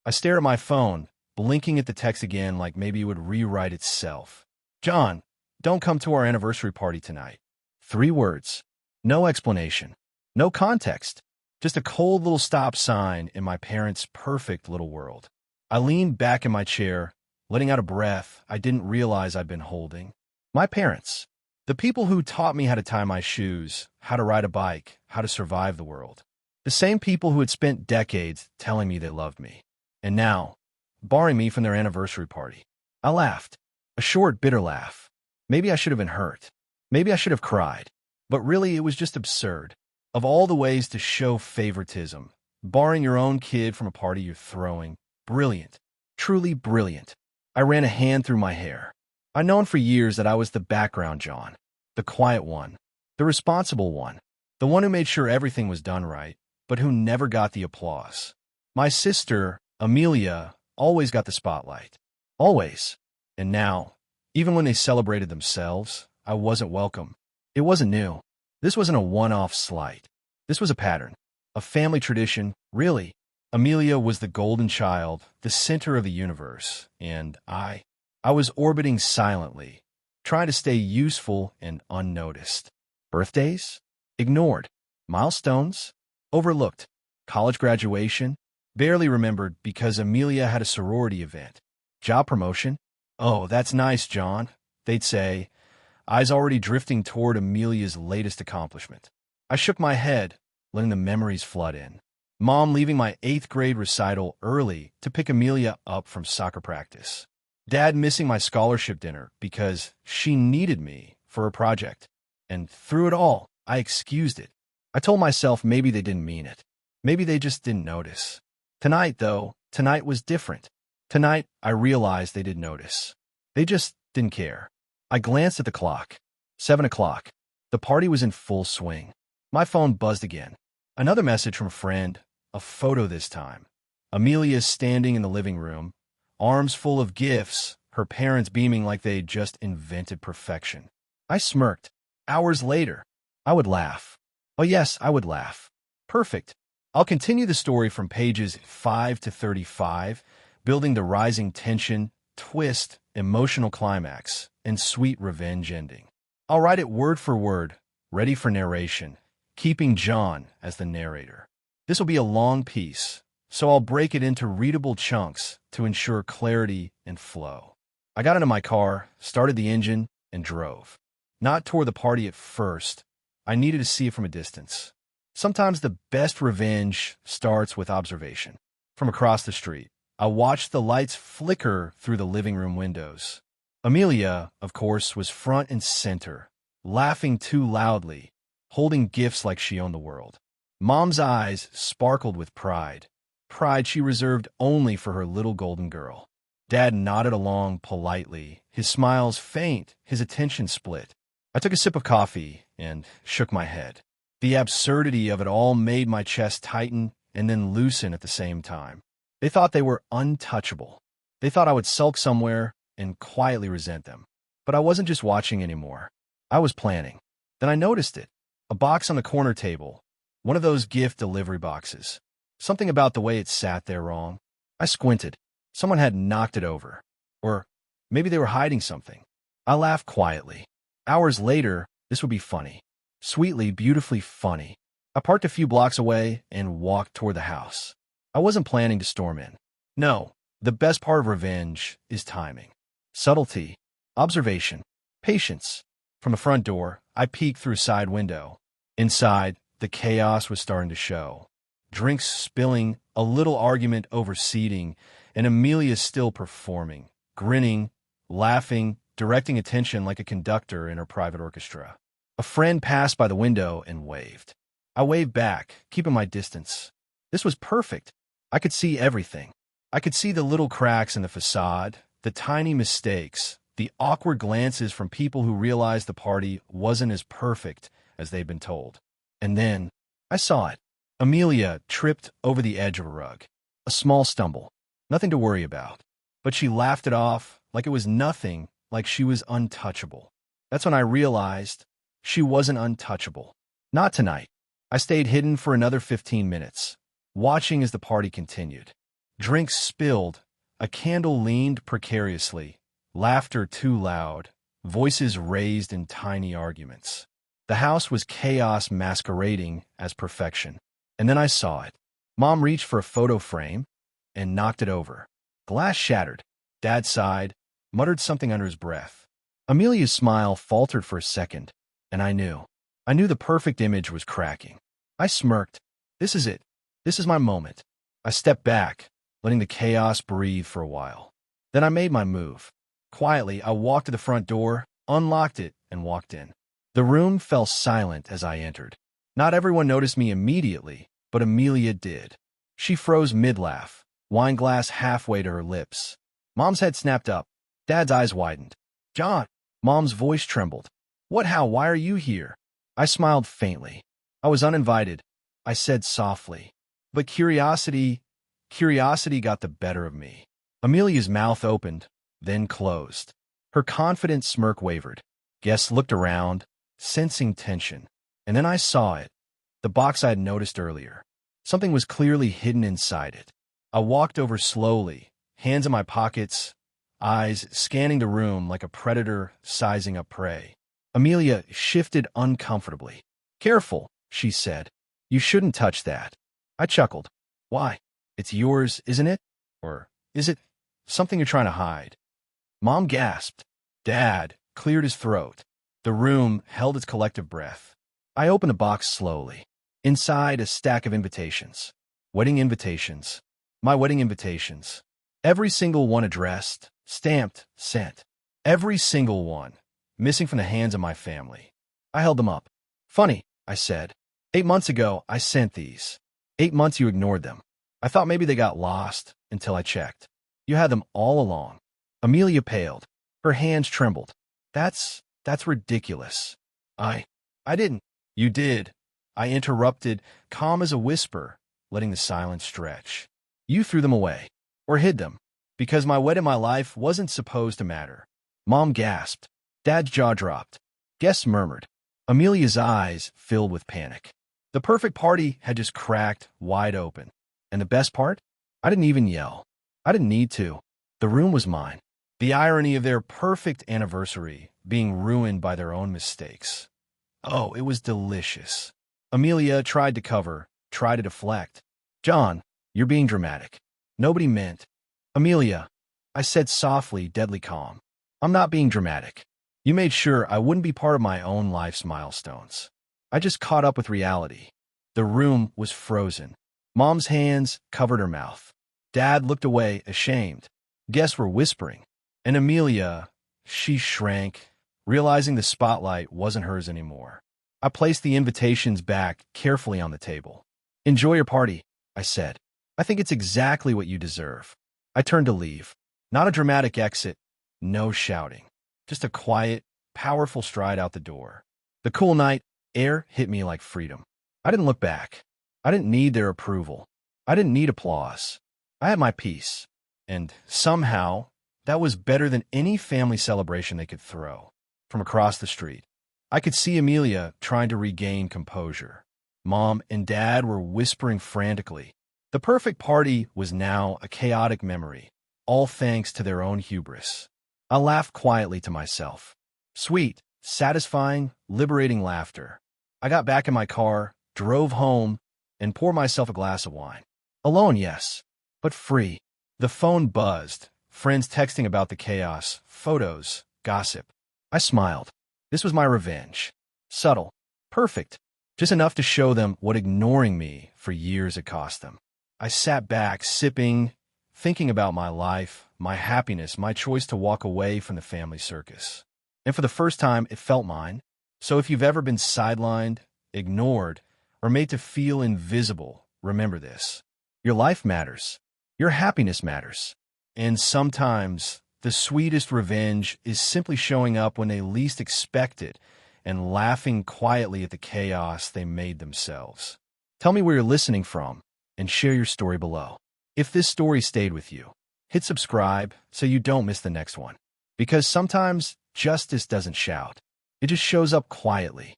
I stared at my phone, blinking at the text again like maybe it would rewrite itself. John, don't come to our anniversary party tonight. 3 words. No explanation. No context. Just a cold little stop sign in my parents' perfect little world. I leaned back in my chair, letting out a breath I didn't realize I'd been holding. My parents. The people who taught me how to tie my shoes, how to ride a bike, how to survive the world. The same people who had spent decades telling me they loved me. And now, barring me from their anniversary party. I laughed. A short, bitter laugh. Maybe I should have been hurt. Maybe I should have cried. But really, it was just absurd. Of all the ways to show favoritism, barring your own kid from a party you're throwing, brilliant. Truly brilliant. I ran a hand through my hair. I'd known for years that I was the background John, the quiet one, the responsible one, the one who made sure everything was done right, but who never got the applause. My sister, Amelia, always got the spotlight. Always. And now, even when they celebrated themselves, I wasn't welcome. It wasn't new. This wasn't a one-off slight. This was a pattern, a family tradition, really. Amelia was the golden child, the center of the universe, and I was orbiting silently, trying to stay useful and unnoticed. Birthdays? Ignored. Milestones? Overlooked. College graduation? Barely remembered because Amelia had a sorority event. Job promotion? Oh, that's nice, John, they'd say, eyes already drifting toward Amelia's latest accomplishment. I shook my head, letting the memories flood in. Mom leaving my 8th grade recital early to pick Amelia up from soccer practice. Dad missing my scholarship dinner because she needed me for a project. And through it all, I excused it. I told myself maybe they didn't mean it. Maybe they just didn't notice. Tonight, though, tonight was different. Tonight, I realized they didn't notice. They just didn't care. I glanced at the clock. 7 o'clock. The party was in full swing. My phone buzzed again. Another message from a friend, a photo this time. Amelia standing in the living room, arms full of gifts, her parents beaming like they'd just invented perfection. I smirked. Hours later, I would laugh. Oh yes, I would laugh. Perfect. I'll continue the story from pages 5 to 35, building the rising tension, twist, emotional climax, and sweet revenge ending. I'll write it word for word, ready for narration, keeping John as the narrator. This will be a long piece, so I'll break it into readable chunks to ensure clarity and flow. I got into my car, started the engine, and drove. Not toward the party at first. I needed to see it from a distance. Sometimes the best revenge starts with observation. From across the street, I watched the lights flicker through the living room windows. Amelia, of course, was front and center, laughing too loudly, holding gifts like she owned the world. Mom's eyes sparkled with pride, pride she reserved only for her little golden girl. Dad nodded along politely, his smiles faint, his attention split. I took a sip of coffee and shook my head. The absurdity of it all made my chest tighten and then loosen at the same time. They thought they were untouchable. They thought I would sulk somewhere and quietly resent them. But I wasn't just watching anymore. I was planning. Then I noticed it. A box on the corner table. One of those gift delivery boxes. Something about the way it sat there wrong. I squinted. Someone had knocked it over. Or maybe they were hiding something. I laughed quietly. Hours later, this would be funny. Sweetly, beautifully funny. I parked a few blocks away and walked toward the house. I wasn't planning to storm in. No, the best part of revenge is timing. Subtlety, observation, patience. From the front door, I peeked through a side window. Inside, the chaos was starting to show. Drinks spilling, a little argument over seating, and Amelia still performing, grinning, laughing, directing attention like a conductor in her private orchestra. A friend passed by the window and waved. I waved back, keeping my distance. This was perfect. I could see everything. I could see the little cracks in the facade, the tiny mistakes, the awkward glances from people who realized the party wasn't as perfect as they'd been told. And then, I saw it. Amelia tripped over the edge of a rug. A small stumble. Nothing to worry about. But she laughed it off like it was nothing, like she was untouchable. That's when I realized she wasn't untouchable. Not tonight. I stayed hidden for another 15 minutes, watching as the party continued. Drinks spilled, a candle leaned precariously, laughter too loud, voices raised in tiny arguments. The house was chaos masquerading as perfection. And then I saw it. Mom reached for a photo frame and knocked it over. Glass shattered. Dad sighed, muttered something under his breath. Amelia's smile faltered for a second, and I knew. I knew the perfect image was cracking. I smirked. This is it. This is my moment. I stepped back, letting the chaos breathe for a while. Then I made my move. Quietly, I walked to the front door, unlocked it, and walked in. The room fell silent as I entered. Not everyone noticed me immediately, but Amelia did. She froze mid-laugh, wine glass halfway to her lips. Mom's head snapped up. Dad's eyes widened. John! Mom's voice trembled. What, how, why are you here? I smiled faintly. I was uninvited, I said softly. But curiosity got the better of me. Amelia's mouth opened, then closed. Her confident smirk wavered. Guests looked around, sensing tension. And then I saw it. The box I had noticed earlier. Something was clearly hidden inside it. I walked over slowly, hands in my pockets, eyes scanning the room like a predator sizing up prey. Amelia shifted uncomfortably. Careful, she said. You shouldn't touch that. I chuckled. Why? It's yours, isn't it? Or is it something you're trying to hide? Mom gasped. Dad cleared his throat. The room held its collective breath. I opened the box slowly. Inside, a stack of invitations. Wedding invitations. My wedding invitations. Every single one addressed, stamped, sent. Every single one, missing from the hands of my family. I held them up. Funny, I said. 8 months ago, I sent these. 8 months you ignored them. I thought maybe they got lost until I checked. You had them all along. Amelia paled. Her hands trembled. That's ridiculous. I didn't. You did. I interrupted, calm as a whisper, letting the silence stretch. You threw them away. Or hid them. Because my wedding, my life wasn't supposed to matter. Mom gasped. Dad's jaw dropped. Guests murmured. Amelia's eyes filled with panic. The perfect party had just cracked wide open. And the best part? I didn't even yell. I didn't need to. The room was mine. The irony of their perfect anniversary being ruined by their own mistakes. Oh, it was delicious. Amelia tried to cover, tried to deflect. John, you're being dramatic. Nobody meant. Amelia, I said softly, deadly calm. I'm not being dramatic. You made sure I wouldn't be part of my own life's milestones. I just caught up with reality. The room was frozen. Mom's hands covered her mouth. Dad looked away, ashamed. Guests were whispering. And Amelia, she shrank, realizing the spotlight wasn't hers anymore. I placed the invitations back carefully on the table. Enjoy your party, I said. I think it's exactly what you deserve. I turned to leave. Not a dramatic exit, no shouting. Just a quiet, powerful stride out the door. The cool night air hit me like freedom. I didn't look back. I didn't need their approval. I didn't need applause. I had my peace. And somehow, that was better than any family celebration they could throw. From across the street, I could see Amelia trying to regain composure. Mom and Dad were whispering frantically. The perfect party was now a chaotic memory, all thanks to their own hubris. I laughed quietly to myself. Sweet, satisfying, liberating laughter. I got back in my car, drove home, and poured myself a glass of wine. Alone, yes, but free. The phone buzzed, friends texting about the chaos, photos, gossip. I smiled. This was my revenge. Subtle, perfect, just enough to show them what ignoring me for years had cost them. I sat back, sipping, thinking about my life, my happiness, my choice to walk away from the family circus. And for the first time, it felt mine. So if you've ever been sidelined, ignored, or made to feel invisible, remember this. Your life matters. Your happiness matters. And sometimes, the sweetest revenge is simply showing up when they least expect it and laughing quietly at the chaos they made themselves. Tell me where you're listening from and share your story below. If this story stayed with you, hit subscribe so you don't miss the next one. Because sometimes justice doesn't shout. It just shows up quietly.